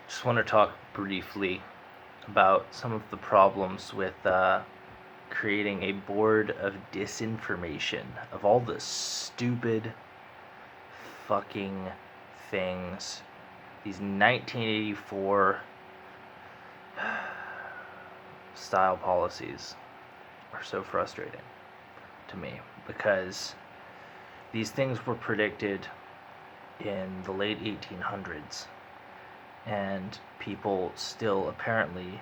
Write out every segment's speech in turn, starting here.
Just want to talk briefly about some of the problems with creating a board of disinformation, of all the stupid fucking things. These 1984 style policies are so frustrating to me because these things were predicted in the late 1800s, and people still apparently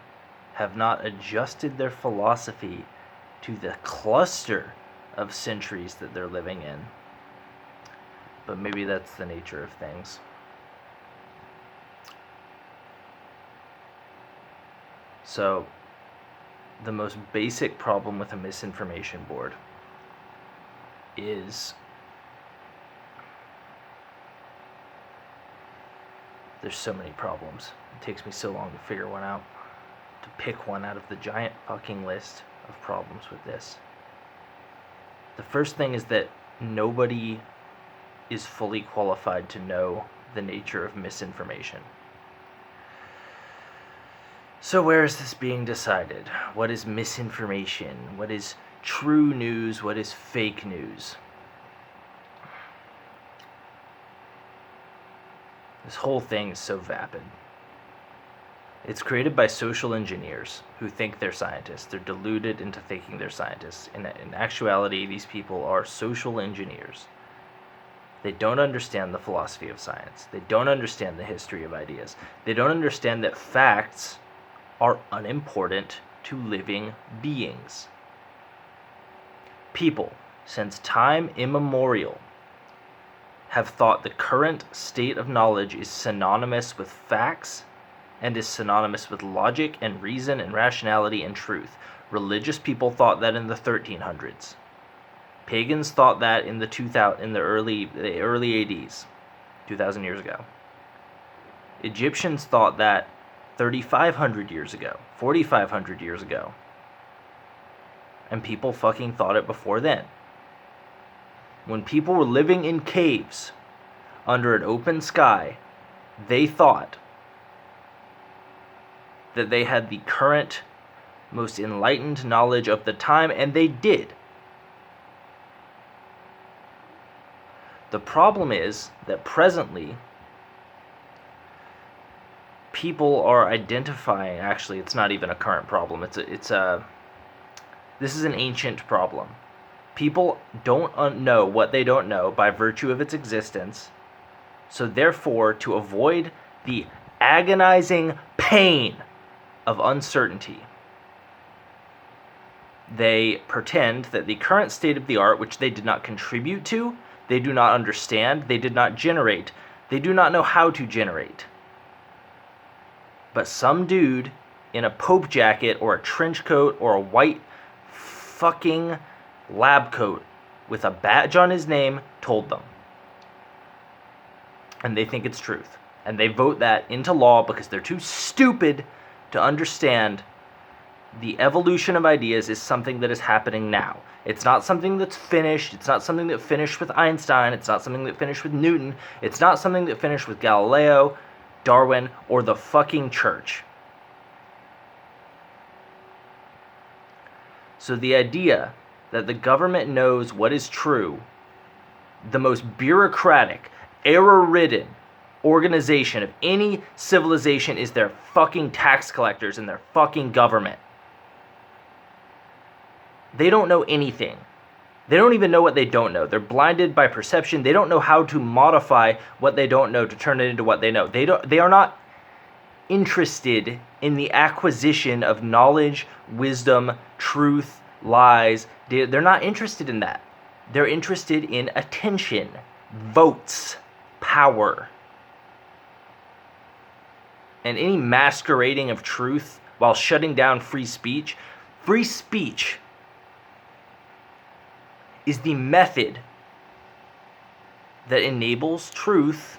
have not adjusted their philosophy to the cluster of centuries that they're living in. But maybe that's the nature of things. So, the most basic problem with a misinformation board is there's so many problems. It takes me so long to figure one out, to pick one out of the giant fucking list of problems with this. The first thing is that nobody is fully qualified to know the nature of misinformation. So where is this being decided? What is misinformation? What is true news? What is fake news? This whole thing is so vapid. It's created by social engineers who think they're scientists. They're deluded into thinking they're scientists. In actuality, these people are social engineers. They don't understand the philosophy of science. They don't understand the history of ideas. They don't understand that facts are unimportant to living beings. People, since time immemorial, have thought the current state of knowledge is synonymous with facts and is synonymous with logic and reason and rationality and truth. Religious people thought that in the 1300s. Pagans thought that in the early ADs, 2,000 years ago. Egyptians thought that 3,500 years ago, 4,500 years ago. And people fucking thought it before then. When people were living in caves under an open sky, they thought that they had the current, most enlightened knowledge of the time, and they did. The problem is that presently, people are identifying, actually it's not even a current problem, this is an ancient problem. People don't know what they don't know by virtue of its existence, so therefore, to avoid the agonizing pain of uncertainty, they pretend that the current state of the art, which they did not contribute to, they do not understand, they did not generate, they do not know how to generate. But some dude in a Pope jacket or a trench coat or a white fucking lab coat with a badge on his name told them. And they think it's truth. And they vote that into law because they're too stupid to understand the evolution of ideas is something that is happening now. It's not something that's finished. It's not something that finished with Einstein. It's not something that finished with Newton. It's not something that finished with Galileo, Darwin, or the fucking church. So the idea that the government knows what is true, the most bureaucratic, error-ridden organization of any civilization is their fucking tax collectors and their fucking government. They don't know anything. They don't even know what they don't know. They're blinded by perception. They don't know how to modify what they don't know to turn it into what they know. They are not interested in the acquisition of knowledge, wisdom, truth, lies. They're not interested in that. They're interested in attention, votes, power. And any masquerading of truth while shutting down free speech. Free speech is the method that enables truth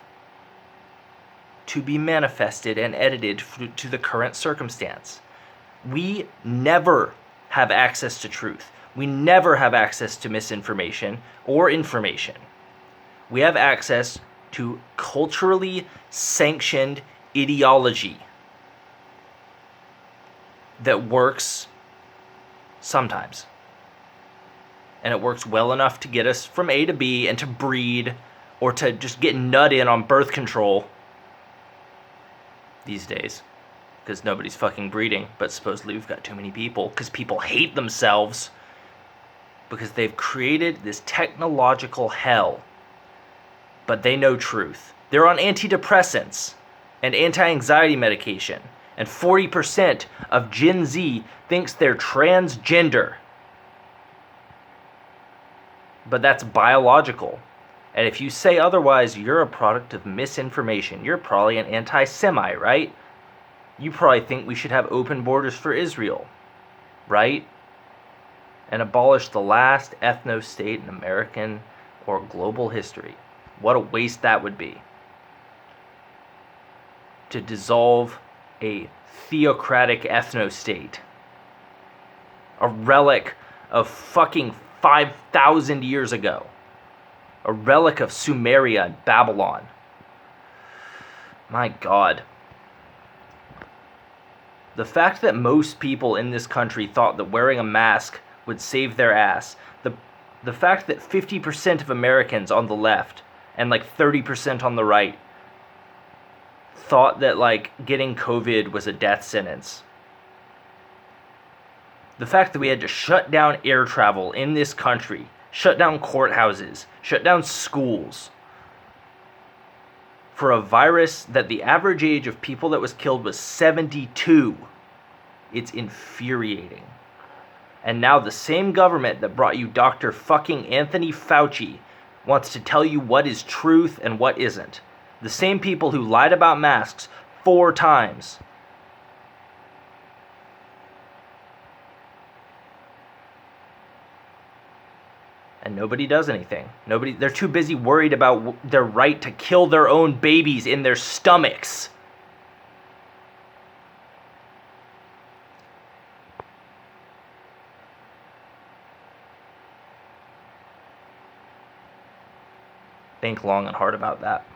to be manifested and edited to the current circumstance. We never have access to truth. We never have access to misinformation or information. We have access to culturally sanctioned ideology that works sometimes. And it works well enough to get us from A to B and to breed, or to just get nut in on birth control these days. Because nobody's fucking breeding, but supposedly we've got too many people because people hate themselves because they've created this technological hell. But they know truth. They're on antidepressants and anti-anxiety medication, and 40% of Gen Z thinks they're transgender. But that's biological. And if you say otherwise, you're a product of misinformation. You're probably an anti-Semite, right? You probably think we should have open borders for Israel, right? And abolish the last ethno-state in American or global history. What a waste that would be. To dissolve a theocratic ethno-state. A relic of fucking 5,000 years ago. A relic of Sumeria and Babylon. My God. The fact that most people in this country thought that wearing a mask would save their ass. The fact that 50% of Americans on the left and like 30% on the right thought that like getting COVID was a death sentence. The fact that we had to shut down air travel in this country, shut down courthouses, shut down schools for a virus that the average age of people that was killed was 72. It's infuriating. And now the same government that brought you Dr. fucking Anthony Fauci wants to tell you what is truth and what isn't. The same people who lied about masks 4 times. And nobody does anything. They're too busy worried about their right to kill their own babies in their stomachs. Think long and hard about that.